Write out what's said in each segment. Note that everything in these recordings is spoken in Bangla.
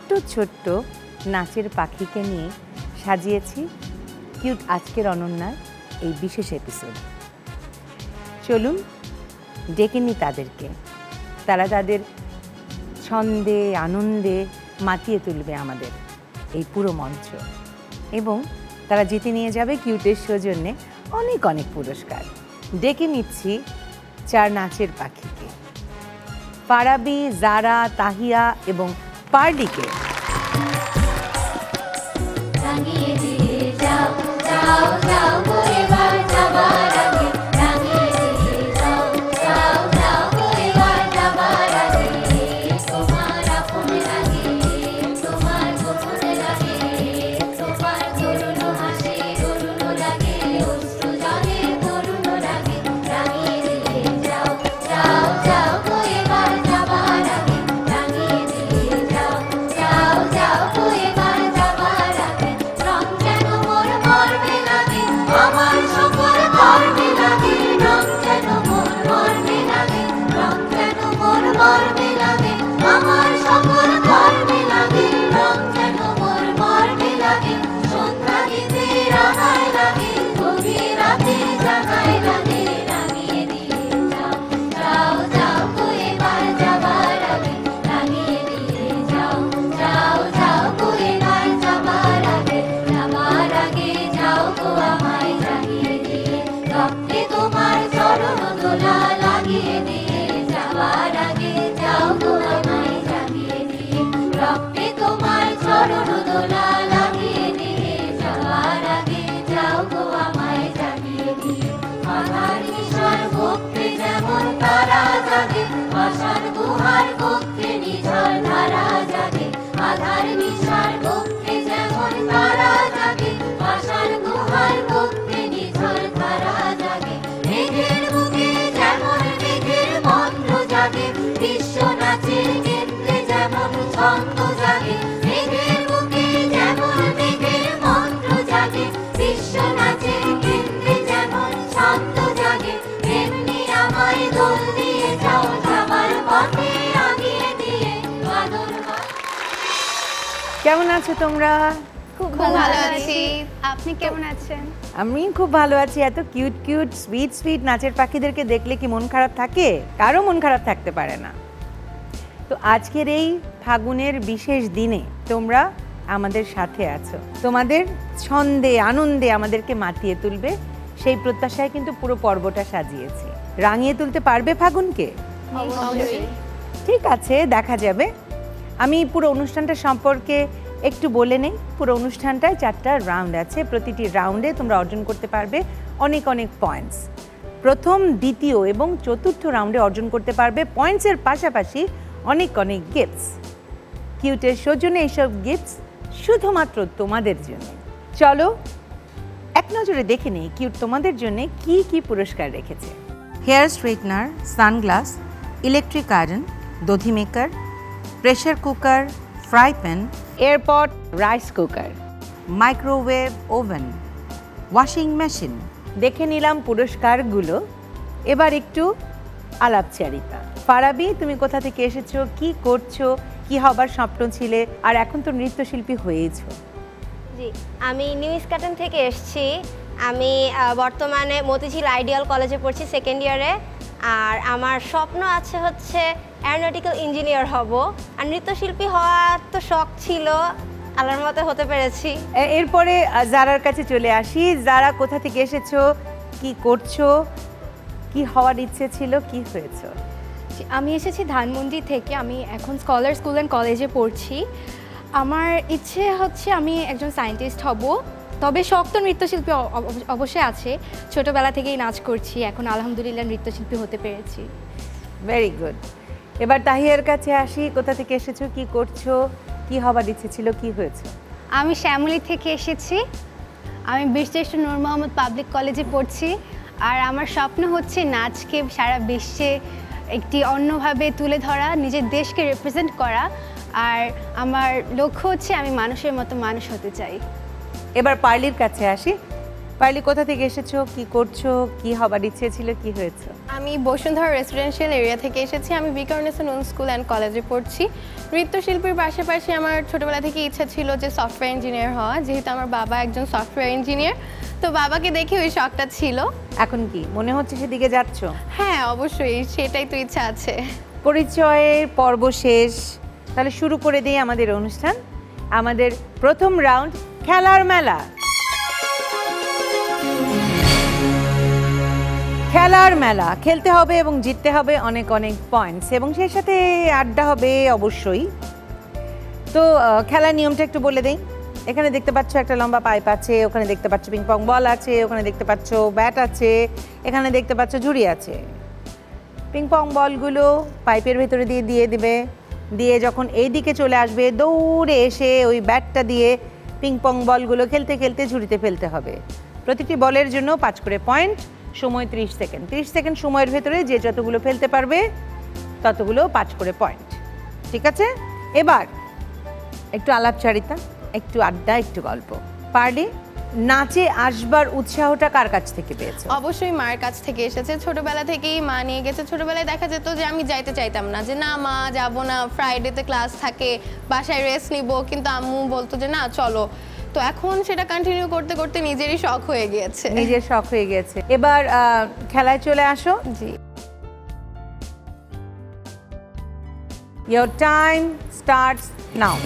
ছোট্ট ছোট্ট নাচের পাখিকে নিয়ে সাজিয়েছি কিউট আজকের অনন্যার এই বিশেষ এপিসোড। চলুন ডেকে নিই তাদেরকে। তারা তাদের ছন্দে আনন্দে মাতিয়ে তুলবে আমাদের এই পুরো মঞ্চ, এবং তারা জিতে নিয়ে যাবে কিউটের সৌজন্যে অনেক অনেক পুরস্কার। ডেকে নিচ্ছি 4 নাচের পাখিকে, ফারাবি, জারা, তাহিয়া এবং পার্লিকে। কেমন আছো তোমরা? খুব ভালো আছি। আপনি কেমন আছেন? আমি খুব ভালো আছি। এত কিউট কিউট সুইট সুইট নাচের পাখিদেরকে দেখলে কি মন খারাপ থাকে? কারো মন খারাপ থাকতে পারে না। তো আজকের এই ফাগুনের বিশেষ দিনে তোমরা আমাদের সাথে আছো, তোমাদের ছন্দে আনন্দে আমাদেরকে মাতিয়ে তুলবে সেই প্রত্যাশায় কিন্তু পুরো পর্বটা সাজিয়েছি। রাঙিয়ে তুলতে পারবে ফাগুনকে? ঠিক আছে, দেখা যাবে। আমি পুরো অনুষ্ঠানটা সম্পর্কে একটু বলে নেই। পুরো অনুষ্ঠানটায় 4টা রাউন্ড আছে। প্রতিটি রাউন্ডে তোমরা অর্জন করতে পারবে অনেক অনেক পয়েন্টস। প্রথম, দ্বিতীয় এবং চতুর্থ রাউন্ডে অর্জন করতে পারবে পয়েন্টসের পাশাপাশি অনেক অনেক গিফটস। কিউটের সৌজন্যে এইসব গিফটস শুধুমাত্র তোমাদের জন্য। চলো এক নজরে দেখে নেই কিউট তোমাদের জন্য কি কি পুরস্কার রেখেছে। Hair straightener, sunglass, electric iron, দধি maker, pressure cooker, fry pan, airpot, rice cooker, microwave oven, washing machine. দেখে নিলাম পুরস্কারগুলো। এবার একটু আলাপচারিতা। ফারাবি, তুমি কোথা থেকে এসেছো, কি করছো, কি হবার স্বপ্ন ছিলে, আর এখন তো নৃত্যশিল্পী হয়েছো? জি, আমি নিউ ইস্কাটন থেকে এসেছি। আমি বর্তমানে মতিঝিল আইডিয়াল কলেজে পড়ছি, 2nd ইয়ারে। আর আমার স্বপ্ন আছে হচ্ছে অ্যারোনটিক্যাল ইঞ্জিনিয়ার হব। আর নৃত্যশিল্পী হওয়ার তো শখ ছিল, আল্লাহর মতে হতে পেরেছি। এরপরে জারার কাছে চলে আসি। জারা, কোথা থেকে এসেছো, কি করছো, কি হওয়ার ইচ্ছে ছিল, কি হয়েছো? আমি এসেছি ধানমন্ডি থেকে। আমি এখন স্কলার স্কুল অ্যান্ড কলেজে পড়ছি। আমার ইচ্ছে হচ্ছে আমি একজন সায়েন্টিস্ট হব। তবে শখ তো নৃত্যশিল্পী অবশ্যই আছে, ছোটোবেলা থেকেই নাচ করছি, এখন আলহামদুলিল্লাহ নৃত্যশিল্পী হতে পেরেছি। Very good. এবার তাহিয়ার কাছে আসি। কোথা থেকে এসেছো, কি করছো, কি হবার ইচ্ছে ছিল, কি হয়েছে? আমি শ্যামলী থেকে এসেছি। আমি বীরশ্রেষ্ঠ নূর মোহাম্মদ পাবলিক কলেজে পড়ছি। আর আমার স্বপ্ন হচ্ছে নাচকে সারা বিশ্বে একটি অন্যভাবে তুলে ধরা, নিজের দেশকে রিপ্রেজেন্ট করা। আর আমার লক্ষ্য হচ্ছে আমি মানুষের মতো মানুষ হতে চাই। এবার পার্লির কাছে আসি। পারলি কোথা থেকে এসেছো, কি করছো, কি হবার ইচ্ছে ছিল, কি হয়েছে? আমি বসুন্ধরা রেসিডেন্সিয়াল এরিয়া থেকে এসেছি। আমি বিকারণেসন স্কুল অ্যান্ড কলেজে পড়ছি। নৃত্যশিল্পীর পাশাপাশি আমার ছোটোবেলা থেকে ইচ্ছা ছিল যে সফটওয়্যার ইঞ্জিনিয়ার হওয়া, যেহেতু আমার বাবা একজন সফটওয়্যার ইঞ্জিনিয়ার, তো বাবাকে দেখে ওই শখটা ছিল। এখন কি মনে হচ্ছে সেদিকে যাচ্ছ? হ্যাঁ অবশ্যই, সেটাই তো ইচ্ছা আছে। পরিচয়ের পর্ব শেষ, তাহলে শুরু করে দিই আমাদের অনুষ্ঠান। আমাদের প্রথম রাউন্ড খেলার মেলা। খেলার মেলা খেলতে হবে এবং জিততে হবে অনেক অনেক পয়েন্টস, এবং সেই সাথে আড্ডা হবে অবশ্যই। তো খেলার নিয়মটা একটু বলে দেই। এখানে দেখতে পাচ্ছ একটা লম্বা পাইপ আছে, ওখানে দেখতে পাচ্ছ পিং পং বল আছে, ওখানে দেখতে পাচ্ছ ব্যাট আছে, এখানে দেখতে পাচ্ছ ঝুড়ি আছে। পিং পং বলগুলো পাইপের ভেতরে দিয়ে দিবে, দিয়ে যখন এই দিকে চলে আসবে দৌড়ে এসে ওই ব্যাটটা দিয়ে পিং পং বলগুলো খেলতে খেলতে ঝুড়িতে ফেলতে হবে। প্রতিটি বলের জন্য 5 করে পয়েন্ট, সময় 30 সেকেন্ড। 30 সেকেন্ড সময়ের ভেতরে যে যতগুলো ফেলতে পারবে ততগুলো 5 করে পয়েন্ট। ঠিক আছে, এবার একটু আলাপচারিতা, একটু আড্ডা, একটু গল্প। পারলি নাচে আসবার উৎসাহটা কার কাছ থেকে পেয়েছো? অবশ্যই মায়ের কাছ থেকে এসেছে। ছোটবেলা থেকেই মা নিয়ে গেছে। ছোটবেলায় দেখা যেত যে আমি যাইতে চাইতাম না, যে না মা যাবো না, ফ্রাইডেতে ক্লাস থাকে, বাসায় রেস্ট নিব, কিন্তু আম্মু বলতো যে না চলো। তো এখন সেটা কন্টিনিউ করতে করতে নিজেরই শখ হয়ে গিয়েছে। নিজের শখ হয়ে গেছে। এবার খেলায় চলে আসো। জি, Your time starts now.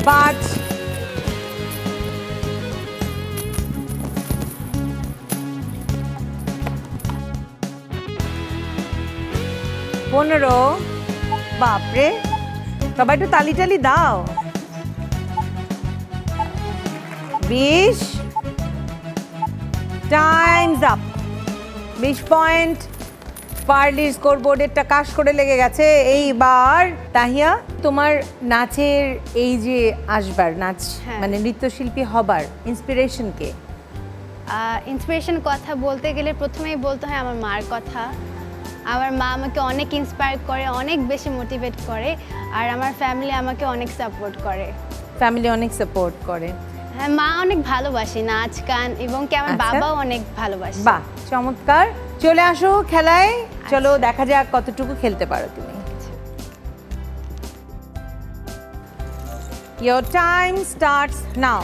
5 15 বাপরে, সবাই একটু তালি টালি দাও। 20 টাইমস আপ। 20 পয়েন্ট। পার্লির স্কোর বোর্ডেরটা কাশ করে লেগে গেছে। এইবার তাহিয়া, তোমার নাচের এই যে আসবার নাচ মানে নৃত্যশিল্পী হবার ইন্সপিরেশন কে? ইন্সপিরেশন কথা বলতে গেলে প্রথমেই বলতে হয় আমার মার কথা। আমার মা আমাকে অনেক ইন্সপায়ার করে, অনেক বেশি মোটিভেট করে, আর আমার ফ্যামিলি আমাকে অনেক সাপোর্ট করে। ফ্যামিলি অনেক সাপোর্ট করে? হ্যাঁ, মা অনেক ভালোবাসে নাচ গান, এবং কি আমার বাবাও অনেক ভালোবাসে। বাহ, চমৎকার। চলে আসো খেলায়, চলো দেখা যাক কতটুকু খেলতে পারো তুমি। Your time starts now.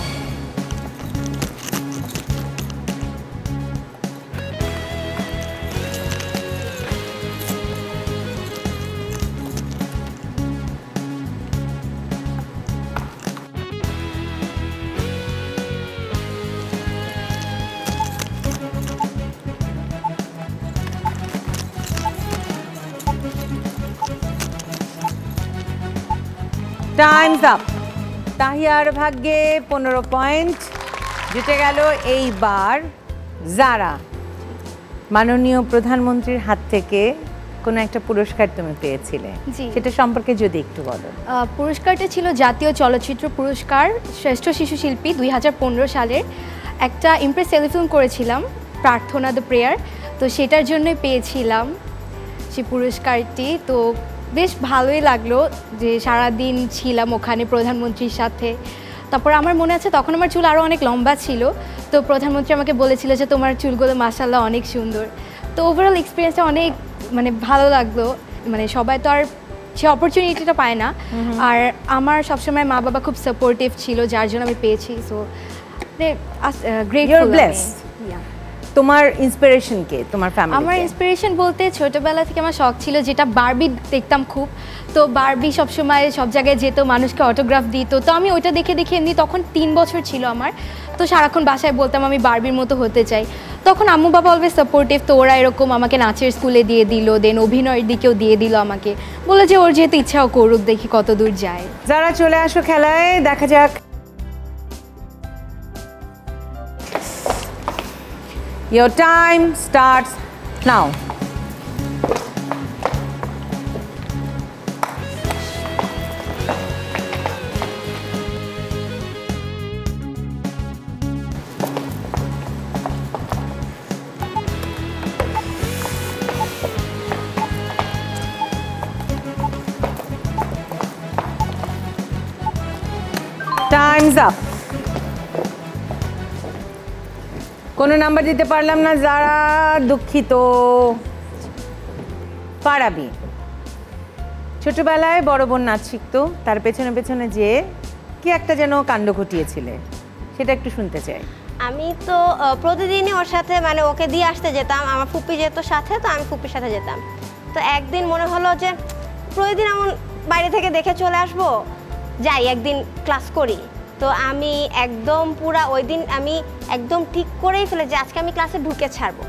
Times up. তাহিয়ার ভাগ্যে 15 পয়েন্ট জিতে গেল। এইবার যারা মাননীয় প্রধানমন্ত্রীর হাত থেকে কোনো একটা পুরস্কার তুমি পেয়েছিলে, জি। সেটা সম্পর্কে যদি একটু বলো। পুরস্কারটা ছিল জাতীয় চলচ্চিত্র পুরস্কার, শ্রেষ্ঠ শিশু শিল্পী 2015 সালের। একটা ইমপ্রেস টেলিফিল্ম করেছিলাম, প্রার্থনা দ্য প্রেয়ার, তো সেটার জন্যই পেয়েছিলাম সেই পুরস্কারটি। তো বেশ ভালোই লাগলো যে সারাদিন ছিলাম ওখানে প্রধানমন্ত্রীর সাথে। তারপর আমার মনে আছে তখন আমার চুল আরও অনেক লম্বা ছিল, তো প্রধানমন্ত্রী আমাকে বলেছিল যে তোমার চুলগুলো মাশাআল্লাহ অনেক সুন্দর। তো ওভারঅল এক্সপিরিয়েন্সটা অনেক মানে ভালো লাগলো। মানে সবাই তো আর সে অপরচুনিটিটা পায় না, আর আমার সবসময় মা বাবা খুব সাপোর্টিভ ছিল, যার জন্য আমি পেয়েছি। So grateful. তোমার ইন্সপিরেশন কে তোমার ফ্যামিলি? আমার ইন্সপিরেশন বলতে ছোটবেলা থেকে আমার শখ ছিল, যেটা বারবি দেখতাম খুব। তো বারবি সবসময় সব জায়গায় যেত, মানুষকে অটোগ্রাফ দিত। তো আমি ওইটা দেখে দেখে এমনি, তখন 3 বছর ছিল আমার, তো সারাক্ষণ বাসায় বলতাম আমি বারবির মতো হতে চাই। তখন আম্মু বাবা অলওয়েজ সাপোর্টিভ, তো ওরা এরকম আমাকে নাচের স্কুলে দিয়ে দিল, দেন অভিনয়ের দিকেও দিয়ে দিল আমাকে, বলে যে ওর যেহেতু ইচ্ছাও করুক, দেখি কত দূর যায়। যারা চলে আসো খেলায়, দেখা যাক। Your time starts now. Times up. কোনো নাম্বার দিতে পারলাম না যারা, দুঃখিত। পারাবি, ছোটবেলায় বড় বোন নাচ শিখতো, তার পেছনে পেছনে যে কি একটা যেন কাণ্ড ঘটিয়েছিলে, সেটা একটু শুনতে চাই। আমি তো প্রতিদিনই ওর সাথে মানে ওকে দিয়ে আসতে যেতাম, আমার ফুপি যেত সাথে, তো আমি ফুপির সাথে যেতাম। তো একদিন মনে হলো যে প্রতিদিন এমন বাইরে থেকে দেখে চলে আসবো, যাই একদিন ক্লাস করি। তো আমি একদম পুরা ওই দিন আমি একদম ঠিক করেই ফেলে যে আজকে আমি ক্লাসে ঢুকে ছাড়বো।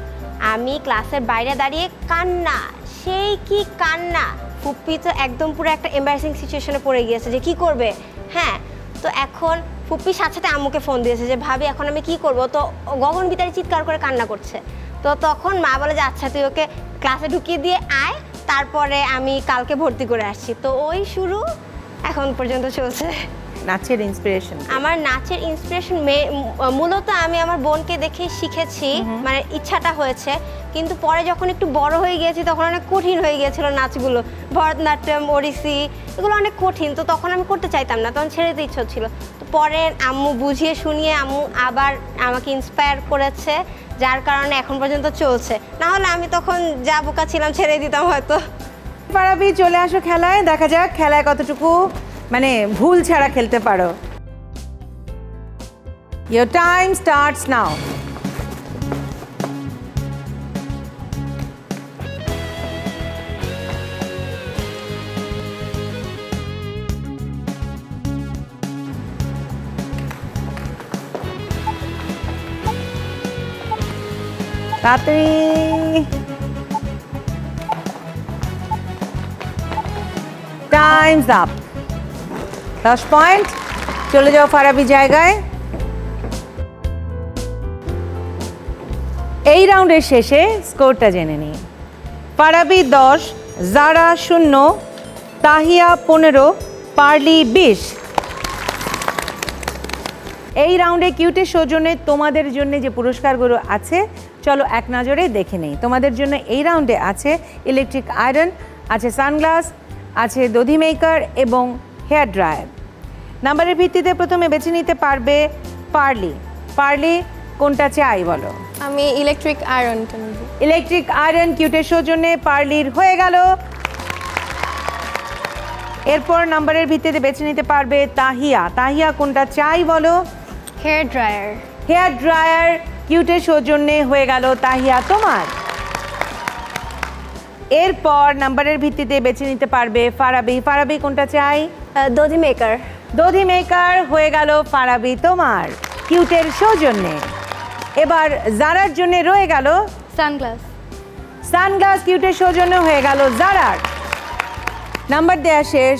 আমি ক্লাসের বাইরে দাঁড়িয়ে কান্না, সেই কি কান্না। ফুপি তো একদম পুরো একটা এম্বারেসিং সিচুয়েশনে পড়ে গিয়েছে যে কি করবে। হ্যাঁ, তো এখন ফুপির সাথে সাথে আম্মুকে ফোন দিয়েছে যে ভাবি এখন আমি কি করব। তো গগন ভিতরে চিৎকার করে কান্না করছে। তো তখন মা বলে যে আচ্ছা তুই ওকে ক্লাসে ঢুকিয়ে দিয়ে আয়, তারপরে আমি কালকে ভর্তি করে আসছি। তো ওই শুরু এখন পর্যন্ত চলছে। নাচের ইন্সপিরেশন? আমার নাচের ইন্সপিরেশন মূলত আমি আমার বোনকে দেখে শিখেছি, মানে ইচ্ছাটা হয়েছে। কিন্তু পরে যখন একটু বড় হয়ে গিয়েছি তখন অনেক কঠিন হয়ে গিয়েছিল নাচগুলো, ভরতনাট্যম, ওড়িশি, এগুলো অনেক কঠিন। তো তখন আমি করতে চাইতাম না, তখন ছেড়ে দিতে ইচ্ছা ছিল। তো পরে আম্মু বুঝিয়ে শুনিয়ে আম্মু আবার আমাকে ইন্সপায়ার করেছে, যার কারণে এখন পর্যন্ত চলছে। না হলে আমি তখন যা বোকা ছিলাম ছেড়ে দিতাম হয়তো। পারাবি, চলে আসো খেলায়, দেখা যাক খেলায় কতটুকু মানে ভুল ছাড়া খেলতে পারো। Your time starts now. তাড়াতাড়ি। Time's up. 10 পয়েন্ট। চলে যাও ফারাবি জায়গায়। এই রাউন্ডের শেষে স্কোরটা জেনে নিই। ফারাবি 10, জারা 0, তাহিয়া 15, পার্লি 20। এই রাউন্ডে কিউটের সৌজন্যে তোমাদের জন্য যে পুরস্কারগুলো আছে চলো এক নজরে দেখে নেই। তোমাদের জন্য এই রাউন্ডে আছে ইলেকট্রিক আয়রন, আছে সানগ্লাস, আছে দধি মেকার এবং হেয়ার ড্রায়ার। নাম্বারের ভিত্তিতে প্রথমে বেছে নিতে পারবে পার্লি। পার্লি কোনটা চাই বলো? আমি ইলেকট্রিক আয়রনটা নেব। ইলেকট্রিক আয়রন কিউটের সৌজন্যে পার্লির হয়ে গেল। এরপর নাম্বারের ভিত্তিতে বেছে নিতে পারবে তাহিয়া। তাহিয়া কোনটা চাই বলো? Hair dryer. হেয়ার ড্রায়ার কিউটের সৌজন্যে হয়ে গেল তাহিয়া তোমার। এরপর নাম্বারের ভিত্তিতে বেছে নিতে পারবে ফারাবি। ফারাবি কোনটা চাই? দধি মেকার। দধি মেকার হয়ে গেল ফারাবি তোমার কিউটের সৌজন্যে। এবার জারার জন্য রয়ে গেল সানগ্লাস। সানগ্লাস কিউটের সৌজন্যে হয়ে গেল জারার। নাম্বার দেয়া শেষ,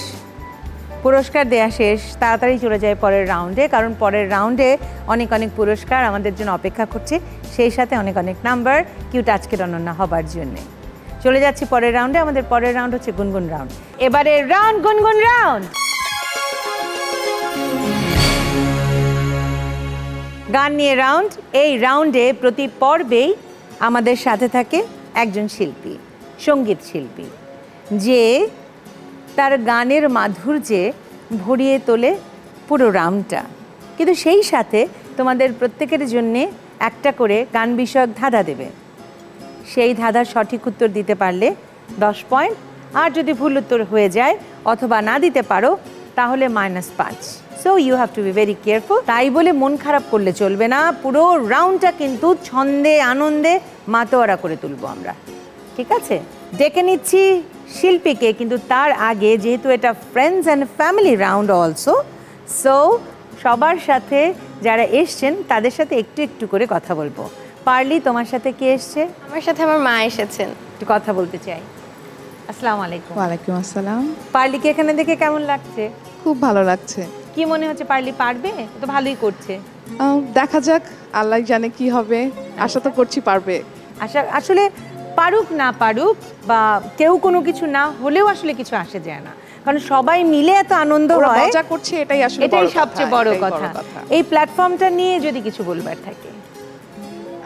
পুরস্কার দেয়া শেষ। তাড়াতাড়ি চলে যায় পরের রাউন্ডে, কারণ পরের রাউন্ডে অনেক অনেক পুরস্কার আমাদের জন্য অপেক্ষা করছে, সেই সাথে অনেক অনেক নাম্বার কিউট আজকের অনন্যা হবার জন্যে। চলে যাচ্ছি পরের রাউন্ডে। আমাদের পরের রাউন্ড হচ্ছে গুনগুন রাউন্ড। এবারে রাউন্ড গুনগুন রাউন্ড। গান নিয়ে রাউন্ড। এই রাউন্ডে প্রতি পর্বেই আমাদের সাথে থাকে একজন শিল্পী, সঙ্গীত শিল্পী, যে তার গানের মাধুর্যে ভরিয়ে তোলে পুরো রাউন্ডটা। কিন্তু সেই সাথে তোমাদের প্রত্যেকের জন্যে একটা করে গান বিষয়ক ধাঁধা দেবে। সেই ধাঁধার সঠিক উত্তর দিতে পারলে 10 পয়েন্ট, আর যদি ভুল উত্তর হয়ে যায় অথবা না দিতে পারো তাহলে -5। So you have to be very careful. তাই বলে মন খারাপ করলে চলবে না। পুরো রাউন্ডটা কিন্তু ছন্দে আনন্দে মাতোয়ারা করে তুলবো আমরা, ঠিক আছে? ডেকে নিচ্ছি শিল্পীকে, কিন্তু তার আগে যেহেতু এটা friends and family round also, so সবার সাথে যারা এসছেন তাদের সাথে একটু একটু করে কথা বলবো। পার্লি, তোমার সাথে কে এসছে? আমার সাথে আমার মা এসেছেন। একটু কথা বলতে চাই। আসসালামু আলাইকুম। ওয়ালাইকুম আসসালাম। পার্লিকে এখানে দেখে কেমন লাগছে? খুব ভালো লাগছে। কি মনে হচ্ছে পার্লি পারবে? ও তো ভালোই করছে। দেখা যাক, আল্লাহ জানে কি হবে। আশা তো করছি পারবে। আসলে পারুক না পারুক বা কেউ কোনো কিছু না হলেও আসলে কিছু আসে যায় না, কারণ সবাই মিলে এত আনন্দ ওরা হয়, মজা করছে, এটাই আসলে এটাই বড় কথা, সবচেয়ে বড় এটাই কথা। এই প্ল্যাটফর্মটা নিয়ে যদি কিছু বলবার থাকে।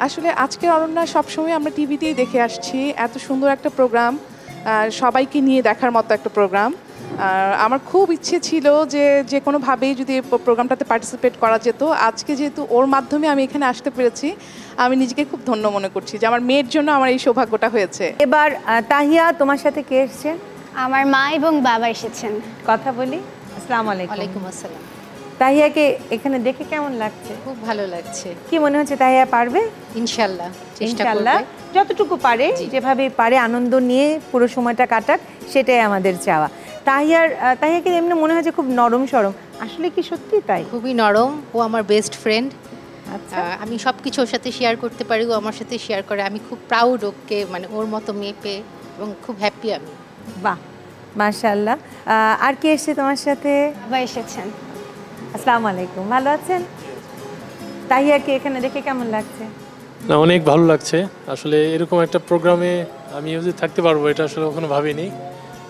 আসলে আজকের অনন্যা সবসময় আমরা টিভিতেই দেখে আসছি, এত সুন্দর একটা প্রোগ্রাম, সবাইকে নিয়ে দেখার মতো একটা প্রোগ্রাম। আমার খুব ইচ্ছে ছিল যে কোনোভাবেই যদি প্রোগ্রামটাতে পার্টিসিপেট করা যেত। আজকে যেহেতু ওর মাধ্যমে আমি এখানে আসতে পেরেছি, আমি নিজেকে খুব ধন্য মনে করছি যে আমার মেয়ের জন্য আমার এই সৌভাগ্যটা হয়েছে। এবার তাহিয়া, তোমার সাথে কে এসছে? আমার মা এবং বাবা এসেছেন। কথা বলি। আসসালামু আলাইকুম। ওয়ালাইকুম আসসালাম। তাহিয়াকে এখানে দেখে কেমন লাগছে? খুব ভালো লাগছে। কি মনে হচ্ছে তাহিয়া পারবে? ইনশাআল্লাহ চেষ্টা ইনশাআল্লাহ করবে। যতটুকু পারে, যেভাবে পারে আনন্দ নিয়ে পুরো সময়টা কাটাক, সেটাই আমাদের চাওয়া। তাহিয়াকে এমনি মনে হয় যে খুব নরম সরম, আসলে কি সত্যি তাই? খুবই নরম, ও আমার বেস্ট ফ্রেন্ড। আচ্ছা, আমি সব কিছু ওর সাথে শেয়ার করতে পারি, ও আমার সাথে শেয়ার করে। আমি খুব প্রাউড ওকে, মানে ওর মতো মেয়ে পেয়ে, এবং খুব হ্যাপি আমি। বাহ, মাশাআল্লাহ। আর কি এসছে তোমার সাথে? বাবা এসেছেন। আসসালামু আলাইকুম, ভালো আছেন? তাহিয়াকে এখানে দেখে কেমন লাগছে? না, অনেক ভালো লাগছে। আসলে এরকম একটা প্রোগ্রামে আমি যদি থাকতে পারবো, এটা আসলে কখনো ভাবিনি।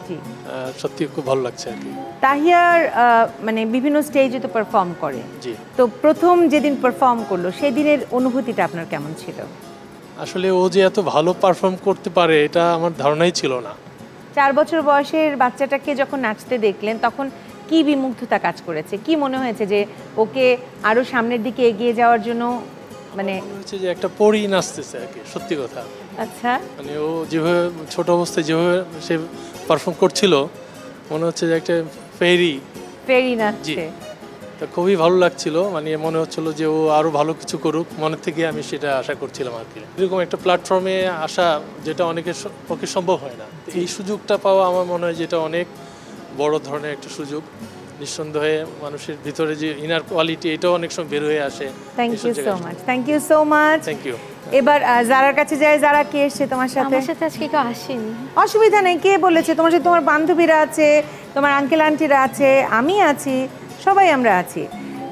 জি, সত্যি খুব ভালো লাগছে আর কি। তাহিয়ার মানে বিভিন্ন স্টেজে তো পারফর্ম করে। জি, তো প্রথম যেদিন পারফর্ম করলো সেই দিনের অনুভূতিটা আপনার কেমন ছিল? আসলে ও যে এত ভালো পারফর্ম করতে পারে এটা আমার ধারণাই ছিল না। 4 বছর বয়সের বাচ্চাটাকে যখন নাচতে দেখলেন তখন কি বিমুগ্ধতা কাজ করেছে? কি মনে হয়েছে যে ওকে আরো সামনের দিকে এগিয়ে যাওয়ার জন্য, মানে মনে হচ্ছে যে একটা পরী নাচতেছে আর কি, সত্যি কথা। আচ্ছা, মানে ও যেভাবে ছোট অবস্থায় যেভাবে সে পারফর্ম করছিল, মনে হচ্ছে যে একটা ফেরি নাচছে। তা খুবই ভালো লাগছিল। মানে মনে হচ্ছিল যে ও আরো ভালো কিছু করুক, মনে থেকে আমি সেটা আশা করছিলাম আর কি। এরকম একটা প্ল্যাটফর্মে আসা, যেটা অনেকের পক্ষে সম্ভব হয় না, এই সুযোগটা পাওয়া আমার মনে হয় যেটা অনেক বড় ধরনের একটা সুযোগ। নিঃসন্দেহে মানুষের ভিতরে যে ইনার কোয়ালিটি, এটাও অনেক সময় বের হয়ে আসে। Thank you so much, thank you so much. Thank you. এবার যারার কাছে যায়। যারা কে এসছে তোমার সাথে? আমার সাথে আজকে কেউ আসেনি। অসুবিধা নেই, কে বলেছে? তোমার সাথে তোমার বান্ধবীরা আছে, তোমার আঙ্কেল আন্টিরা আছে, আমি আছি, সবাই আমরা আছি।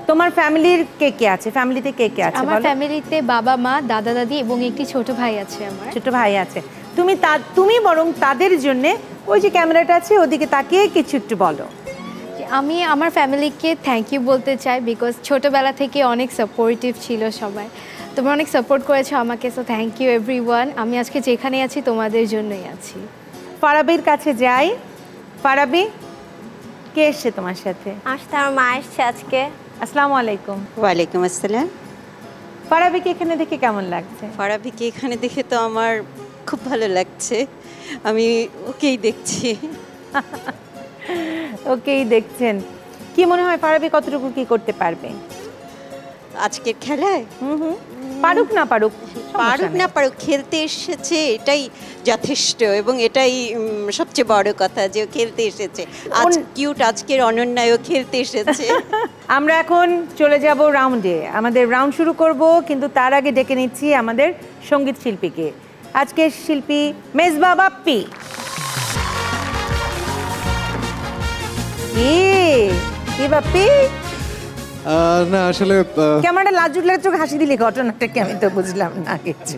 তোমার ফ্যামিলির কে কে আছে? ফ্যামিলিতে কে কে আছে? আমার ফ্যামিলিতে বাবা মা, দাদা দাদি এবং একটি ছোট ভাই আছে আমার। ছোট ভাই আছে। তুমি বরং তাদের জন্য ওই যে ক্যামেরাটা আছে ওদিকে তাকিয়ে কিছু একটু বলো। আমি আমার ফ্যামিলিকে থ্যাংক ইউ বলতে চাই, বিকজ ছোটোবেলা থেকে অনেক সাপোর্টিভ ছিল সবাই। তোমরা অনেক সাপোর্ট করেছো আমাকে, সো থ্যাংক ইউ এভরিওয়ান। আমি আজকে যেখানে আছি তোমাদের জন্যই আছি। ফারাবির কাছে যাই। ফারাবি, কে এসছে তোমার সাথে? আসতে আমার মা এসছে আজকে। আসসালামু আলাইকুম। ওয়ালাইকুম আসসালাম। ফারাবিকে এখানে দেখে কেমন লাগছে? ফারাবিকে এখানে দেখে তো আমার খুব ভালো লাগছে। আমি ওকেই দেখছি। ওকেই দেখছেন। কি মনে হয় ফারাবি কতটুকু কি করতে পারবে আজকের খেলায়? পারুক না পারুক, পারুক না পারুক, খেলতে এসেছে, এটাই যথেষ্ট। এবং এটাই সবচেয়ে বড় কথা যে ও খেলতে এসেছে। আজ কিউট, আজকের অনন্যায়ও খেলতে এসেছে। আমরা এখন চলে যাব রাউন্ডে। আমাদের রাউন্ড শুরু করব, কিন্তু তার আগে ডেকে নিচ্ছি আমাদের সঙ্গীত শিল্পীকে। আজকের শিল্পী মেজবা বাপ্পি। কি বাপ্পি? না আসলে ক্যামেরাটা লাজুক হাসি দিলি, ঘটনাটা কি আমি তো বুঝলাম না কিছু।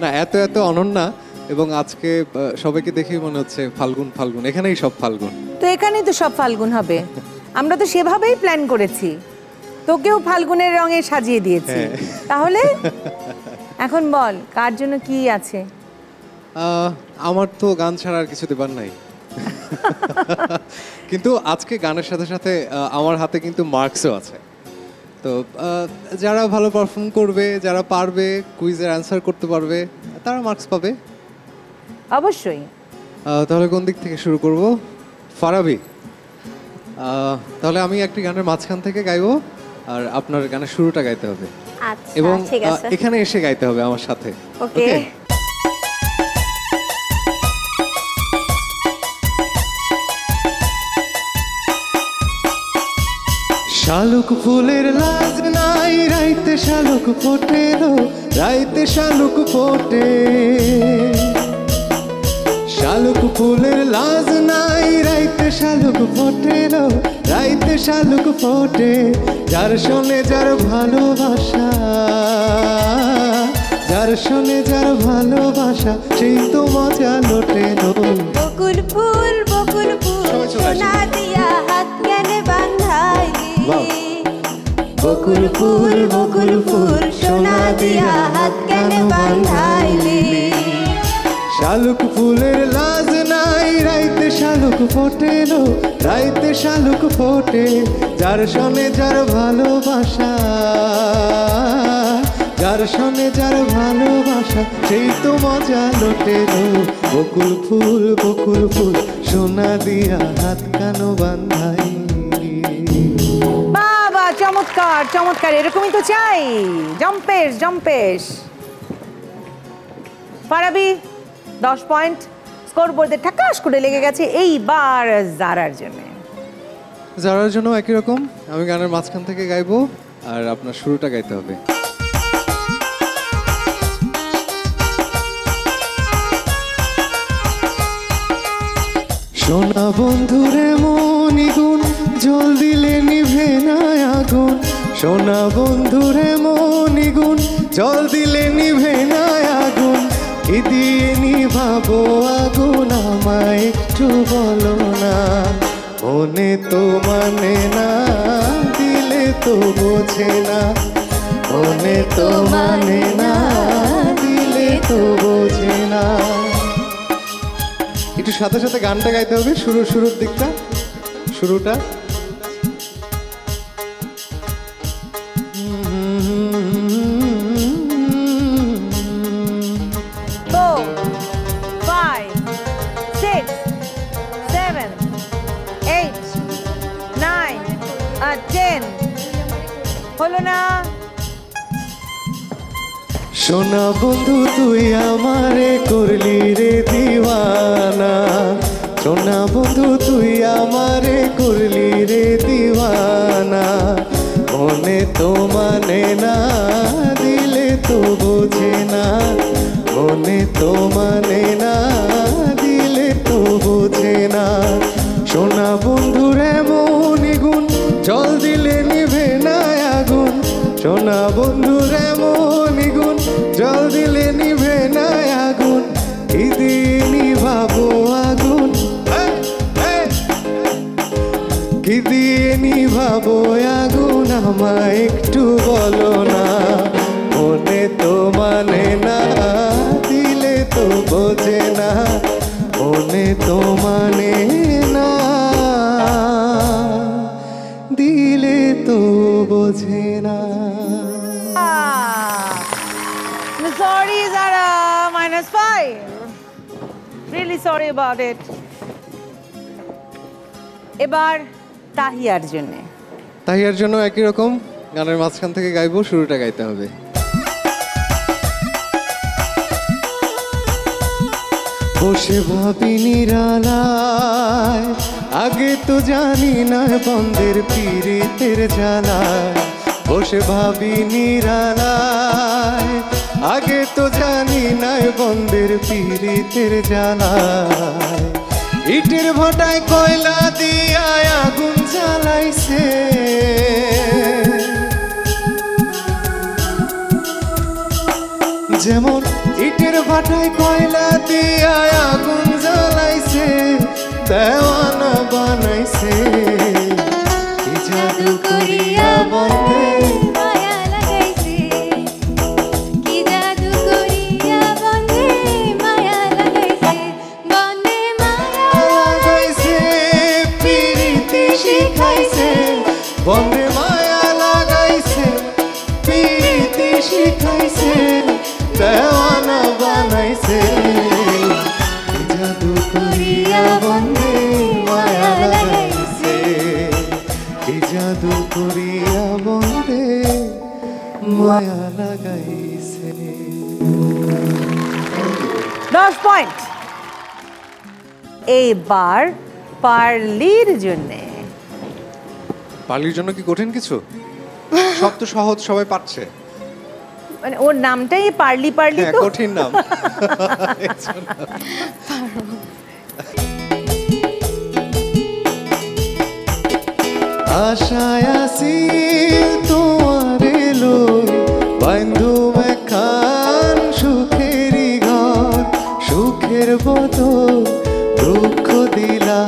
না, এত অনন্যা, এবং আজকে সবাইকে দেখেই মনে হচ্ছে ফাল্গুন ফাল্গুন, এখানেই সব ফাল্গুন। তো এখানেই তো সব ফাল্গুন হবে, আমরা তো সেভাবেই প্ল্যান করেছি, তোকেও ফাল্গুনের রঙে সাজিয়ে দিয়েছি। তাহলে এখন বল কার জন্য কি আছে? আমার তো গান ছাড়া আর কিছু দেবার নাই। কিন্তু আজকে গানের সাথে সাথে আমার হাতে কিন্তু মার্কসও আছে। তো যারা ভালো পারফর্ম করবে, যারা পারবে, কুইজের অ্যান্সার করতে পারবে, তারা মার্কস পাবে অবশ্যই। তাহলে কোন দিক থেকে শুরু করব? ফারাবি, তাহলে আমি একটি গানের মাঝখান থেকে গাইবো, আর আপনার গানের শুরুটা গাইতে হবে, আচ্ছা এবং ঠিক আছে। এখানে এসে গাইতে হবে আমার সাথে। ওকে। শালুক ফুলের লাজ নাই, রাইতে শালুক ফোটে, রাইতে শালুক ফোটে। শালুক ফুলের লাজ নাই, রাইতে শালুক ফোটে, রাইতে শালুক ফোটে। যার শোনে যার ভালোবাসা, যার শোনে যার ভালোবাসা, সেই তো মজা লোটে। বকুল ফুল সোনা দিয়া হাত কেনে বাঁধাইলি। বকুল ফুল সোনা দিয়া হাত কেনে বাঁধাইলি। শালুক ফুলের লাজ নাই, রাইতে শালুক ফোটে লো, রাইতে শালুক ফোটে, যার সনে যার ভালোবাসা, যার সনে যার ভালোবাসা, সেই তো মজা লোটে লো। বকুল ফুল সোনা দিয়া হাত কানো বান্ধাই। বাবা চমৎকার চমৎকার, এরকমই তো চাই। জম্পেশ ফারাবি 10 পয়েন্ট স্কোর বোর্ডে ঠাকাস করে লেগে গেছে। এইবার জারার জন্য, যারার জন্য একই রকম, আমি গানের মাঝখান থেকে গাইবো আর আপনার শুরুটা গাইতে হবে। সোনা বন্ধুরে মনিগুণ, জল দিলে নিভে না আগুন, সোনা বন্ধুরে মনিগুণ, জল দিলে নিভে না আগুন, কি দিয়ে নিভাবো আগুন আমায় একটু বলো না, মনে তো মানে না, দিলে তো বোঝে না, মনে তো মানে না, দিলে তো বোঝে না। একটু সাথে সাথে গানটা গাইতে হবে, শুরুর দিকটা, শুরুটা। হলো না। সোনা বন্ধু তুই আমারে করলি রে দিওয়ানা, সোনা বন্ধু তুই আমারে করলি রে দিওয়ানা, মনে তো মানে না, দিলে তো বোঝে না, মনে তো মানে না, দিলে তো বোঝে না। সোনা বন্ধুরে মনিগুণ, জল দিলে নিভে না আগুন, সোনা বন্ধুরে মনিগুণ, জল দিলে নিভে না আগুন, কি দিয়ে নিভাবো আগুন, কি দিয়ে নিভাবো আগুন আমায় একটু বলো না, মনে তো মানে না, দিলে তো বোঝে না, মনে তো মানে না, দিলে তো বোঝে না। Sorry Zara, -5. Really sorry about it. এবার তাহিয়ার জন্য, তাহিয়ার জন্য একই রকম, গানের মাঝখান থেকে গাইবো, শুরুটা গাইতে হবে। বসে ভাবি নিরালায়, আগে তো জানি না বন্ধের পীড়িতের জ্বালায়, বসে ভাবি নিরালায়, আগে তো জানি না বন্ধের পীড়িতের জ্বালায়, ইটের ভাটায় কয়লা দিয়া আগুন জ্বালাইছে, যেমন ইটের ভাটায় কয়লা দিয়া আগুন জ্বালাইছে, দেওয়ানা বানাইছে, কি জাদু করিয়া বন্ধে মায়া লাগাইছে, কি জাদু করিয়া বন্ধে মায়া লাগাইছে, বন্ধে মায়া লাগাইছে, পিরিতি শিখাইছে, বন্ধে মায়া লাগাইছে, পিরিতি শিখাইছে, দেওয়ানা বানাইছে, কি জাদু করিয়া বন্ধে মায়া লাগাইছে, কি জাদু করিয়া বন্ধে মায়া লাগাইছে। 10 পয়েন্ট। এইবার পার্লির জন্য, পার্লির জন্য কি কঠিন কিছু? সব তো সহজ, সবাই পারছে। মানে ওর নামটাই পার্লি পার্লি, তো কঠিন নাম। আশায় আসিল তোমার এলো, বন্ধু মেখান সুখেরই ঘর, সুখের বদল দুঃখ দিলা,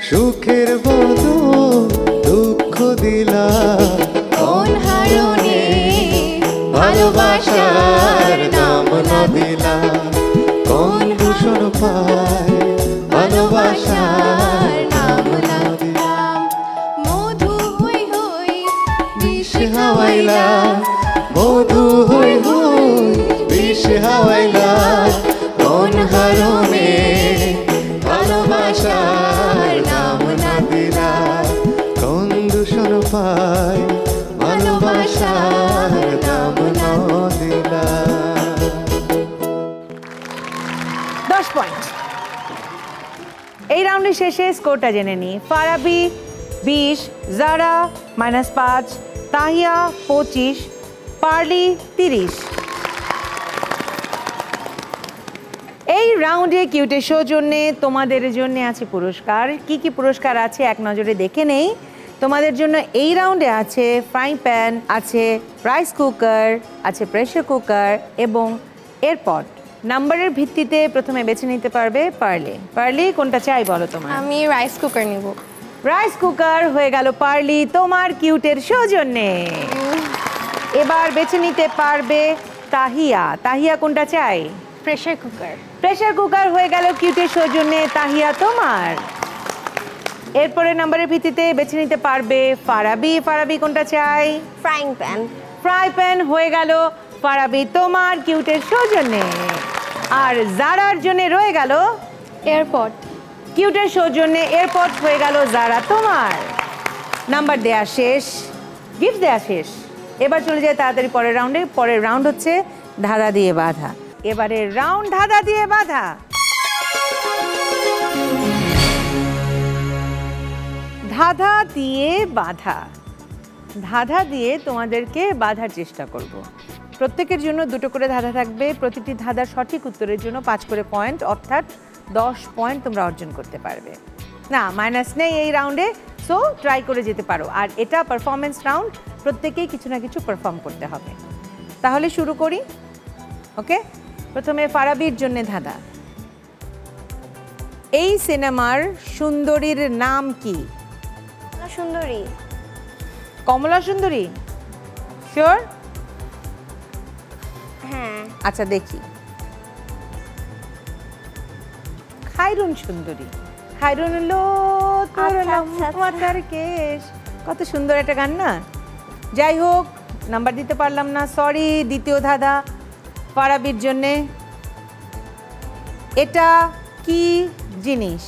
সুখের বদল দুঃখ দিলা, কোন হারণে ভালোবাসার নাম না দিলা, কোন পাই ভালোবাসার নাম না দিলাম মধু হই হই বিষ হাওয়াইলা মধু হই হই বিষ হাওয়াইলা কোন কারণে ভালোবাসার নাম না দিলা কোন দূষণ পাই ভালোবাসার নাম না দিলা 10 পয়েন্ট। এই রাউন্ডের শেষে স্কোরটা জেনে নিই। ফারাবি 20, জারা -5, তাহিয়া 25, পার্লি 30। এই রাউন্ডে কিউটের সৌজন্যে তোমাদের জন্য আছে পুরস্কার। কি কি পুরস্কার আছে এক নজরে দেখে নেই। তোমাদের জন্য এই রাউন্ডে আছে ফ্রাইং প্যান, আছে রাইস কুকার, আছে প্রেসার কুকার এবং এয়ারপড। নাম্বারের ভিত্তিতে প্রথমে বেছে নিতে পারবে পার্লি। পার্লি কোনটা চাই বলো তোমার? আমি রাইস কুকার নিব। রাইস কুকার হয়ে গেল পার্লি তোমার কিউটের সৌজন্যে। এবার বেছে নিতে পারবে তাহিয়া। তাহিয়া কোনটা চাই? Pressure cooker. প্রেসার কুকার হয়ে গেল কিউটের সৌজন্যে তাহিয়া তোমার। এরপরে নাম্বারের ভিত্তিতে বেছে নিতে পারবে ফারাবি। ফারাবি কোনটা চাই? Frying pan. ফ্রাই প্যান হয়ে গেল ফারাবি তোমার কিউটের সৌজন্যে। আর জারার জন্য রয়ে গেল এয়ারপড। কিউটের সৌজন্যে এয়ারপড হয়ে গেল জারা তোমার। নাম্বার দেয়া শেষ, গিফট দেয়া শেষ। এবার চলে যায় তাড়াতাড়ি পরের রাউন্ডে। পরের রাউন্ড হচ্ছে ধাঁধা দিয়ে বাঁধা। এবারের রাউন্ড ধাঁধা দিয়ে বাঁধা। ধাঁধা দিয়ে বাঁধা। ধাঁধা দিয়ে তোমাদেরকে বাঁধার চেষ্টা করব। প্রত্যেকের জন্য 2টো করে ধাঁধা থাকবে। প্রতিটি ধাঁধার সঠিক উত্তরের জন্য 5 করে পয়েন্ট, অর্থাৎ 10 পয়েন্ট তোমরা অর্জন করতে পারবে। না, মাইনাস নেই এই রাউন্ডে, সো ট্রাই করে যেতে পারো। আর এটা পারফরমেন্স রাউন্ড, প্রত্যেকেই কিছু না কিছু পারফর্ম করতে হবে। তাহলে শুরু করি। ওকে, প্রথমে ফারাবির জন্য ধাঁধা। এই সিনেমার সুন্দরীর নাম কি? সুন্দরী। কমলা সুন্দরী? শিওর? হ্যাঁ। আচ্ছা দেখি। খায়রুন সুন্দরী। খায়রুন হলো তোর মাথার কেশ। কত সুন্দর একটা গান না? যাই হোক, নাম্বার দিতে পারলাম না, সরি। দ্বিতীয় ধাঁধা ফারাবির জন্যে। এটা কি জিনিস?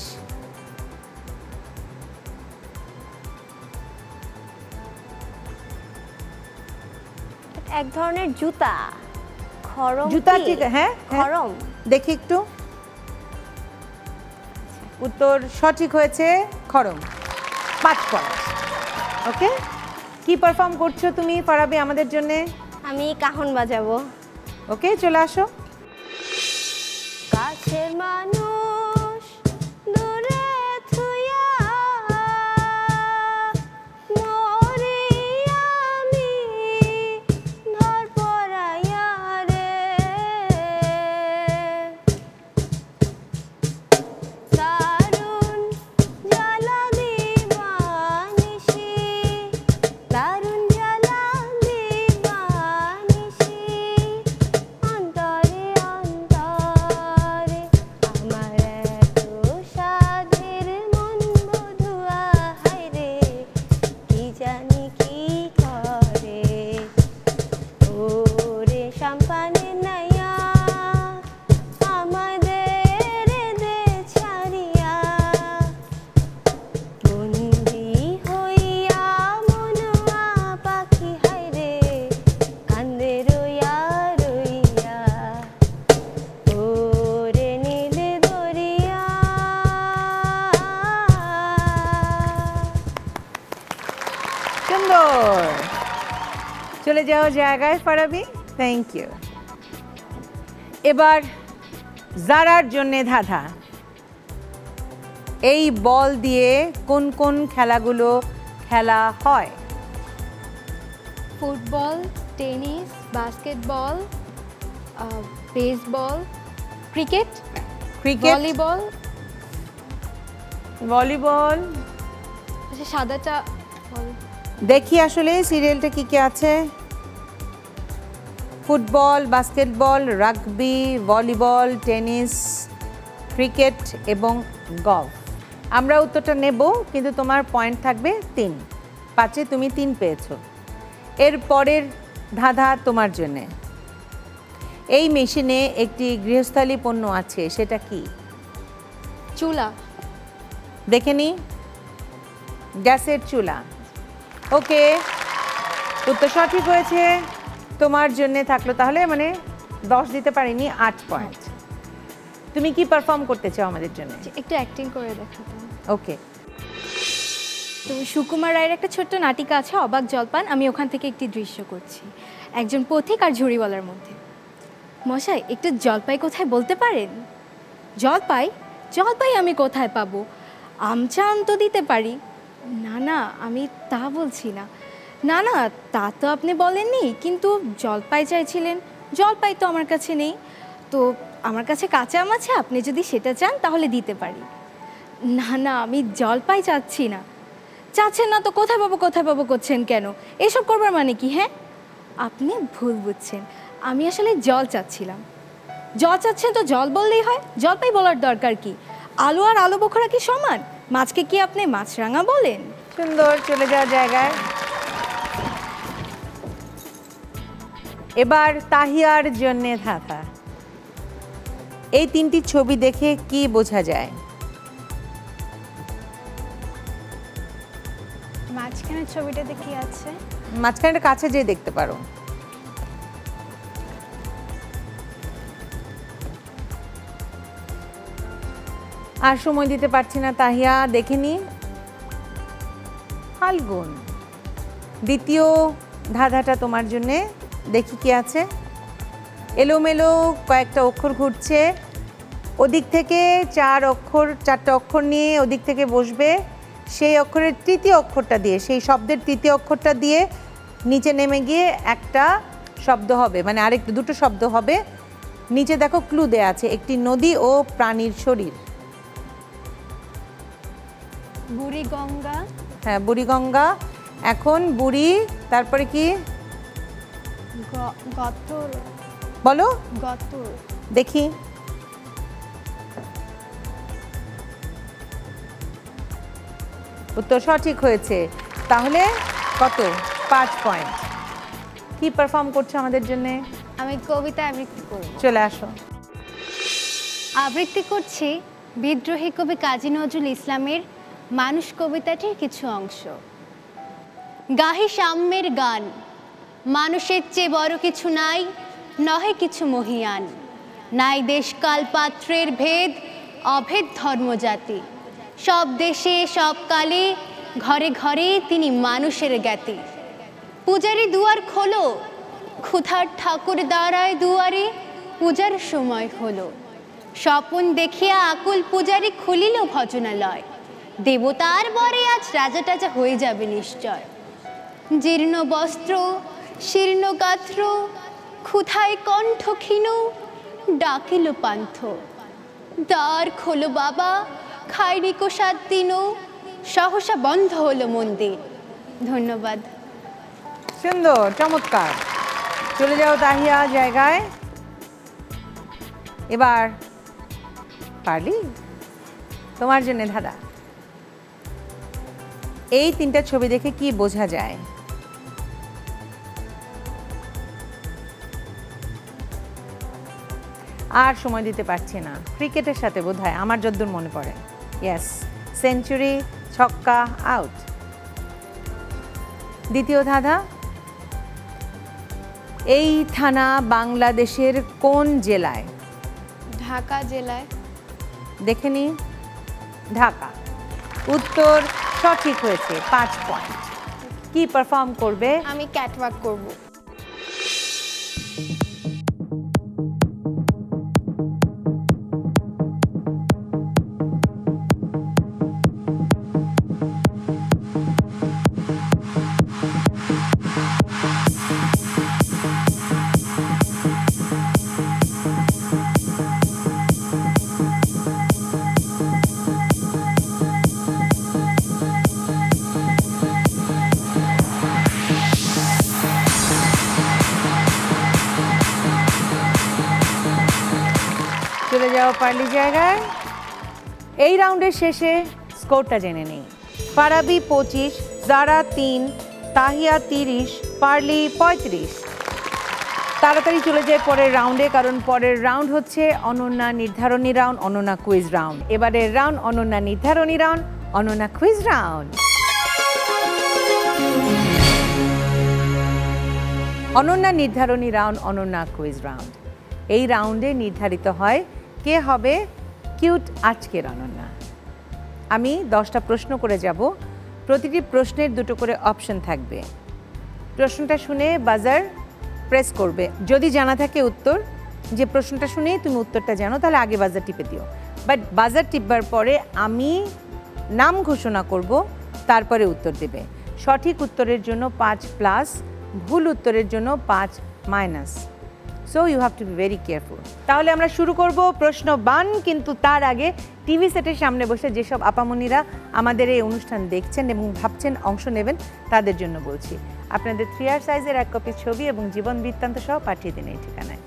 এক ধরনের জুতা। খরম। জুতা? কি? ঠিক, হ্যাঁ খরম। দেখি একটু। উত্তর সঠিক হয়েছে, খরম। 5 পয়েন্ট। ওকে, কি পারফর্ম করছো তুমি ফারাবি আমাদের জন্য? আমি কাহন বাজাবো। ওকে, চলে আসো। কাছের মানুষ দূরে থুইয়া মরি আমি ধর পড়াইয়া রে দারুণ জ্বালা দিবানিশি দারুণ জ্বালা দিবানিশি অন্তরে অন্তরে আমার এত সাধের মন বধুয়া হায়রে কি জানি কি করে ওরে সাম্পানে নাইয়া আমাদের দে ছাড়িয়া বন্দি হইয়া মনুয়া পাখি হায়রে কান্দে রইয়া রইয়া ওরে নীলে দরিয়া। সুন্দর। চলে যাও জায়গায় ফারাবি। Thank you. এবার জারার জন্যে ধাঁধা। এই বল দিয়ে কোন কোন খেলাগুলো খেলা হয়? Football, tennis, basketball, baseball, cricket, cricket, volleyball. Volleyball. আচ্ছা, সাদাটা দেখি আসলে সিরিয়ালটা কি কি আছে। Football, basketball, rugby, volleyball, tennis, cricket এবং গলফ। আমরা উত্তরটা নেব, কিন্তু তোমার পয়েন্ট থাকবে 3। 5-এ তুমি 3 পেয়েছো। এর পরের ধাঁধা তোমার জন্যে। এই মেশিনে একটি গৃহস্থালী পণ্য আছে, সেটা কি? চুলা। দেখে নি, গ্যাসের চুলা। ওকে, উত্তর সঠিক হয়েছে। তোমার জন্য থাকলো তাহলে মানে 10 দিতে পারিনি, 8 পয়েন্ট। তুমি কি পারফর্ম করতে চাও আমাদের জন্য? একটু অ্যাক্টিং করে দেখাতাম। ওকে। তো সুকুমার রায়ের একটা ছোট্ট নাটিকা আছে অবাক জলপান, আমি ওখান থেকে একটি দৃশ্য করছি। একজন পথিক আর ঝুড়িওয়ালার মধ্যে। মশাই, একটু জলপাই কোথায় বলতে পারেন? জলপাই? জলপাই আমি কোথায় পাবো? আমচা আম তো দিতে পারি। না না, আমি তা বলছি না। না না, তা তো আপনি বলেননি, কিন্তু জলপাই চাইছিলেন। জলপাই তো আমার কাছে নেই। তো আমার কাছে কাঁচা আম আছে, আপনি যদি সেটা চান তাহলে দিতে পারি। না না, আমি জলপাই চাচ্ছি না। চাচ্ছেন না তো কোথায় পাবো করছেন কেন? এসব করবার মানে কি? হ্যাঁ, আপনি ভুল বুঝছেন। আমি আসলে জল চাচ্ছিলাম। জল চাচ্ছেন তো জল বললেই হয়, জলপাই বলার দরকার কি? আলু আর আলু বোখরা কি সমান? মাছকে কি আপনি মাছরাঙা বলেন? সুন্দর, চলে যাওয়ার জায়গায়। এবার তাহিয়ার জন্যে ধাঁধা। এই 3টি ছবি দেখে কি বোঝা যায়? মাঝখানের ছবিটাতে কি আছে? মাঝখানের কাছে যেয়ে দেখতে পারো। আর সময় দিতে পারছি না তাহিয়া, দেখে নি। ফাল্গুন। দ্বিতীয় ধাঁধাটা তোমার জন্যে, দেখি কি আছে। এলোমেলো কয়েকটা অক্ষর ঘুরছে, ওদিক থেকে 4টে অক্ষর নিয়ে ওদিক থেকে বসবে। সেই অক্ষরের তৃতীয় অক্ষরটা দিয়ে, সেই শব্দের তৃতীয় অক্ষরটা দিয়ে নিচে নেমে গিয়ে একটা শব্দ হবে, মানে দুটো শব্দ হবে। নিচে দেখো ক্লু দেয়া আছে, একটি নদী ও প্রাণীর শরীর। বুড়িগঙ্গা। হ্যাঁ, বুড়িগঙ্গা। এখন বুড়ি, তারপরে কি? গতর। বলো। গতর। দেখি। উত্তর সঠিক হয়েছে। তাহলে কত? 5 পয়েন্ট। কি পারফর্ম করছো আমাদের জন্য? আমি কবিতা আবৃত্তি করব। চলে আসো। আবৃত্তি করছি বিদ্রোহী কবি কাজী নজরুল ইসলামের মানুষ কবিতাটির কিছু অংশ। গাহি সাম্যের গান, মানুষের চেয়ে বড় কিছু নাই, নহে কিছু মহিয়ান। নাই দেশকাল পাত্রের ভেদ, অভেদ ধর্মজাতি। সব দেশে সব কালে, ঘরে ঘরে তিনি মানুষের জ্ঞাতি। পূজারি দুয়ার খোলো, ক্ষুধার ঠাকুর দাঁড়ায় দুয়ারে, পূজার সময় হলো। স্বপন দেখিয়া আকুল পূজারি খুলিল ভজনালয়। দেবতার বরে আজ রাজা টাজা হয়ে যাবে নিশ্চয়। জীর্ণ বস্ত্র, শীর্ণ গাত্র, ক্ষুধায় কণ্ঠ ক্ষীণ, ডাকিল পান্থ। দ্বার খোলো বাবা, খায়নি কো 7 দিনও, সহসা বন্ধ হলো মন্দির। ধন্যবাদ। সুন্দর, চমৎকার। চলে যাও তাহিয়া জায়গায়। এবার পারলি? তোমার জন্য ধাঁধা। এই 3টা ছবি দেখে কি বোঝা যায়? আর সময় দিতে পারছি না। ক্রিকেটের সাথে বোধহয়, আমার যদ্দূর মনে পড়ে। ইয়েস, সেঞ্চুরি, ছক্কা, আউট। দ্বিতীয় ধাঁধা। এই থানা বাংলাদেশের কোন জেলায়? ঢাকা জেলায়। দেখে নি, ঢাকা। উত্তর সঠিক হয়েছে, 5 পয়েন্ট। কি পারফর্ম করবে? আমি ক্যাটওয়াক করব। চলে যাও পার্লি জায়গায়। এই রাউন্ডের শেষে স্কোরটা জেনে নেই। ফারাবি 25, জারা 3, তাহিয়া 30, পার্লি 35। তাড়াতাড়ি চলে যায় পরের রাউন্ডে, কারণ পরের রাউন্ড হচ্ছে অনন্যা নির্ধারণী রাউন্ড, অনন্যা কুইজ রাউন্ড। এবারের রাউন্ড অনন্যা নির্ধারণী round, Ananya quiz round. Ananya নির্ধারণী রাউন্ড, অনন্যা কুইজ রাউন্ড। এই রাউন্ডে নির্ধারিত হয় কে হবে কিউট আজকের অনন্যা। আমি 10টা প্রশ্ন করে যাব, প্রতিটি প্রশ্নের 2টো করে অপশন থাকবে। প্রশ্নটা শুনে বাজার প্রেস করবে, যদি জানা থাকে উত্তর, যে প্রশ্নটা শুনেই তুমি উত্তরটা জানো তাহলে আগে বাজার টিপে দিও। বাট বাজার টিপবার পরে আমি নাম ঘোষণা করব, তারপরে উত্তর দেবে। সঠিক উত্তরের জন্য 5+, ভুল উত্তরের জন্য 5-। So you have to be very careful. তাহলে আমরা শুরু করব প্রশ্ন বান, কিন্তু তার আগে টিভি সেটের সামনে বসে যেসব আপামনিরা আমাদের এই অনুষ্ঠান দেখছেন এবং ভাবছেন অংশ নেবেন, তাদের জন্য বলছি, আপনাদের 3R সাইজের 1 কপি ছবি এবং জীবন বৃত্তান্ত সহ পাঠিয়ে দিন এই ঠিকানায়।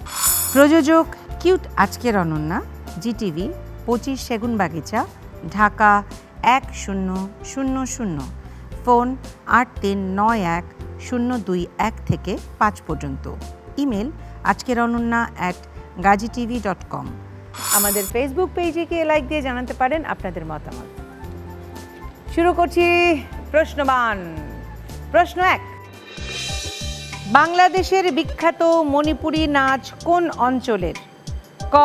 প্রযোজক কিউট আজকের অনন্যা, জিটিভি, 25 সেগুনবাগিচা, ঢাকা 1000। ফোন 8391-021 থেকে 5 পর্যন্ত। Email ajkerononna@gazitv.com। আমাদের ফেসবুক পেজে গিয়ে লাইক দিয়ে জানাতে পারেন আপনাদের মতামত। শুরু করছি প্রশ্নবান। প্রশ্ন 1, বাংলাদেশের বিখ্যাত মণিপুরী নাচ কোন অঞ্চলের? ক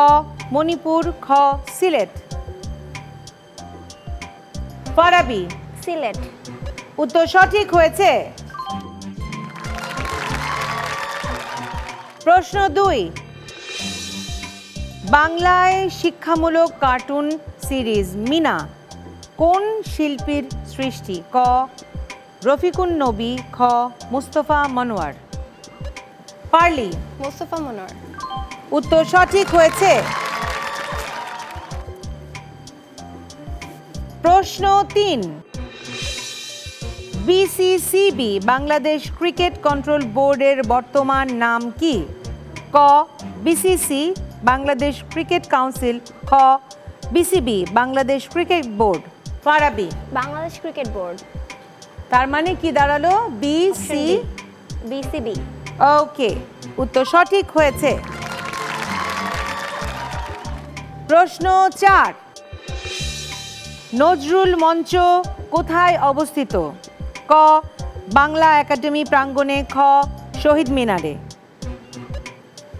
মণিপুর, খ সিলেট। ফারাবি সিলেট। উত্তর সঠিক হয়েছে। প্রশ্ন 2, বাংলায় শিক্ষামূলক কার্টুন সিরিজ মিনা কোন শিল্পীর সৃষ্টি? ক রফিকুন নবী, খ মুস্তফা মনোয়ার। পারলি মোস্তফা মনোয়ার। উত্তর সঠিক হয়েছে। প্রশ্ন 3, বিসিসিবি বাংলাদেশ ক্রিকেট কন্ট্রোল বোর্ডের বর্তমান নাম কি? ক বিসিসি বাংলাদেশ ক্রিকেট কাউন্সিল, খ BCB Bangladesh cricket board. Farabi Bangladesh cricket board. তার মানে কি দাঁড়ালো? বিসিবি। ওকে, উত্তর সঠিক হয়েছে। প্রশ্ন 4, নজরুল মঞ্চ কোথায় অবস্থিত? ক বাংলা একাডেমি প্রাঙ্গণে, খ শহীদ মিনারে।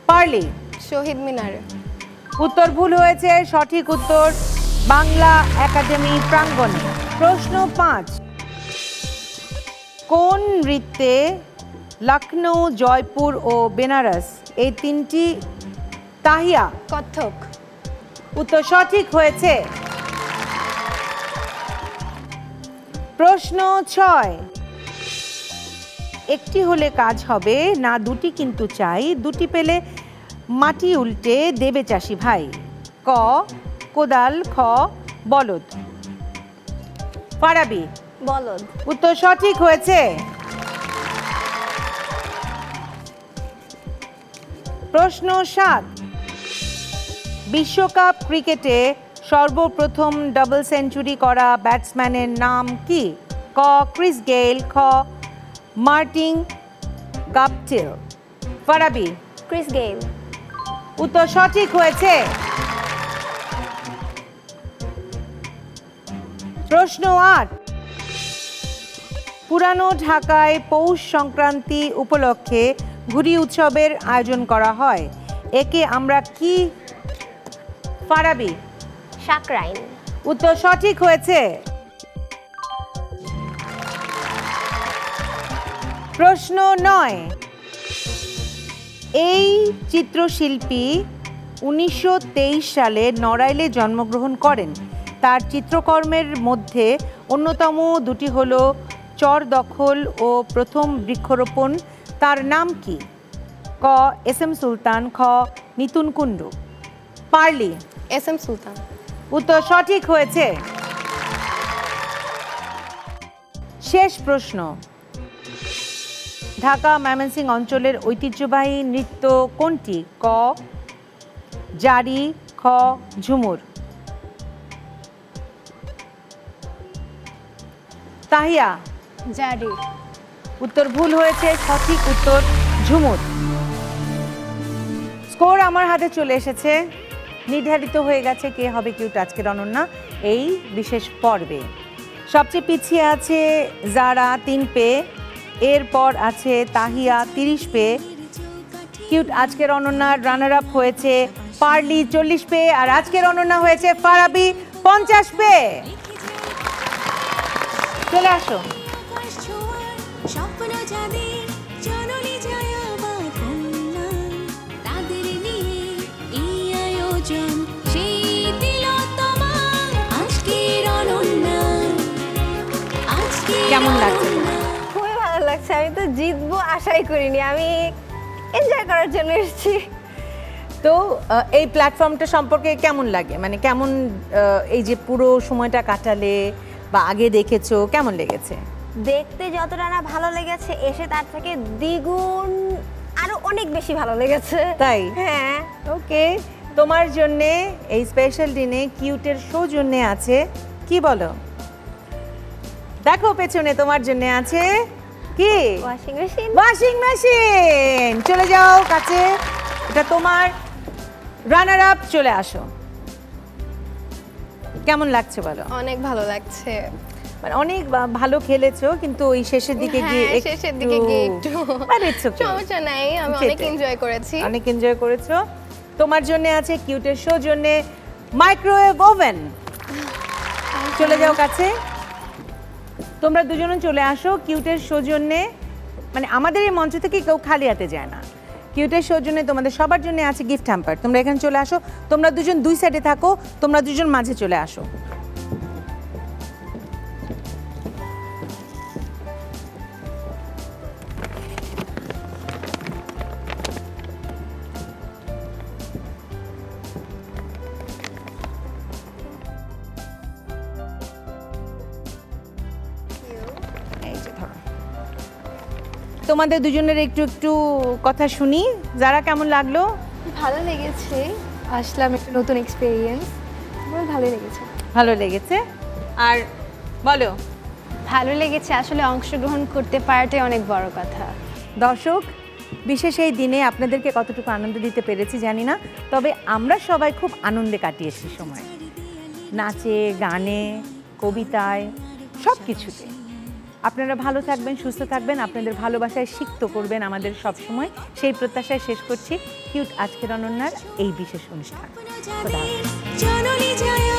পারলি শহীদ মিনারে। উত্তর ভুল হয়েছে, সঠিক উত্তর বাংলা একাডেমি প্রাঙ্গণে। প্রশ্ন 5, কোন নৃত্যে লখনৌ, জয়পুর ও বেনারস এই 3টি তাহিয়া? কত্থক। উত্তর সঠিক হয়েছে। প্রশ্ন 6, একটি হলে কাজ হবে না, দুটি কিন্তু চাই, দুটি পেলে মাটি উল্টে দেবে চাষি ভাই। ক কোদাল, খ বলদ। ফারাবি বলদ। উত্তর সঠিক হয়েছে। প্রশ্ন 7, বিশ্বকাপ ক্রিকেটে সর্বপ্রথম ডাবল সেঞ্চুরি করা ব্যাটসম্যানের নাম কি? ক ক্রিস গেইল, খ Martin Guptill. Farabi Chris Gayle. উত্তর সঠিক হয়েছে। প্রশ্ন 8, পুরানো ঢাকায় পৌষ সংক্রান্তি উপলক্ষে ঘুড়ি উৎসবের আয়োজন করা হয়, একে আমরা কি? ফারাবি সাকরাইন। উত্তর সঠিক হয়েছে। প্রশ্ন 9, এই চিত্রশিল্পী 1923 সালে নড়াইলে জন্মগ্রহণ করেন। তার চিত্রকর্মের মধ্যে অন্যতম দুটি হল চর দখল ও প্রথম বৃক্ষরোপণ। তার নাম কি? ক এস এম সুলতান, খ নিতুন কুণ্ডু। পারলি এস এম সুলতান। উত্তর সঠিক হয়েছে। শেষ প্রশ্ন, ঢাকা ময়মনসিংহ অঞ্চলের ঐতিহ্যবাহী নৃত্য কোনটি? ক জারি, খ ঝুমুর। তাহিয়া, জারি। উত্তর ভুল হয়েছে, সঠিক উত্তর ঝুমুর। স্কোর আমার হাতে চলে এসেছে, নির্ধারিত হয়ে গেছে কে হবে কিউট আজকের অনন্যা এই বিশেষ পর্বে। সবচেয়ে পিছিয়ে আছে যারা 3 পেয়ে, এরপর আছে তাহিয়া 30 পেয়ে। কিউট আজকের অনন্যার রানার আপ হয়েছে পারলি 40 পেয়ে, আর আজকের অনন্যা হয়েছে ফারাবি 50 পেয়ে। চলে আসো। কেমন লাগছে? খুবই ভালো লাগছে। আমি তো জিতবো আশাই করিনি, আমি এনজয় করার জন্য এসেছি। তো এই প্ল্যাটফর্মটা সম্পর্কে কেমন লাগে, মানে কেমন এই যে পুরো সময়টা কাটালে বা আগে দেখেছো, কেমন লেগেছে? দেখতে যতটা না ভালো লেগেছে, এসে তার থেকে দ্বিগুণ আরো অনেক বেশি ভালো লেগেছে। তাই? হ্যাঁ। ওকে, তোমার জন্যে এই স্পেশাল দিনে কিউটের সৌজন্যে আছে কি বলো? দেখো পেছনে তোমার জন্য আছে কি? Washing machine. Washing machine. চলে যাও কাছে, এটা তোমার রানার আপ। চলে আসো। কেমন লাগছে বলো? অনেক ভালো লাগছে। মানে অনেক ভালো খেলেছো, কিন্তু ওই শেষের দিকে গিয়ে শেষের দিকে গিয়ে একটু সমস্যা নাই, আমি অনেক এনজয় করেছি। অনেক এনজয় করেছো। তোমার জন্য আছে কিউটের সৌজন্যে মাইক্রোওয়েভ ওভেন। চলে যাও কাছে। তোমরা দুজনে চলে আসো কিউটের সৌজন্যে, মানে আমাদের এই মঞ্চ থেকে কেউ খালি হাতে যায় না। কিউটের সৌজন্যে তোমাদের সবার জন্য আছে গিফট হ্যাম্পার। তোমরা এখানে চলে আসো। তোমরা দুজন দুই সাইডে থাকো, তোমরা দুজন মাঝে চলে আসো। তোমাদের দুজনের একটু একটু কথা শুনি। যারা কেমন লাগলো? ভালো লেগেছে, আসলাম একটা নতুন এক্সপেরিয়েন্স, আমার ভালো লেগেছে। ভালো লেগেছে। আর বলো? ভালো লেগেছে, আসলে অংশগ্রহণ করতে পারাটাই অনেক বড় কথা। দর্শক, বিশেষ এই দিনে আপনাদেরকে কতটুকু আনন্দ দিতে পেরেছি জানি না, তবে আমরা সবাই খুব আনন্দে কাটিয়েছি সময়, নাচে, গানে, কবিতায়, সব কিছুতে। আপনারা ভালো থাকবেন, সুস্থ থাকবেন, আপনাদের ভালোবাসায় সিক্ত করবেন আমাদের সব সময়, সেই প্রত্যাশায় শেষ করছি কিউট আজকের অনন্যার এই বিশেষ অনুষ্ঠান। খোদা হাফেজ।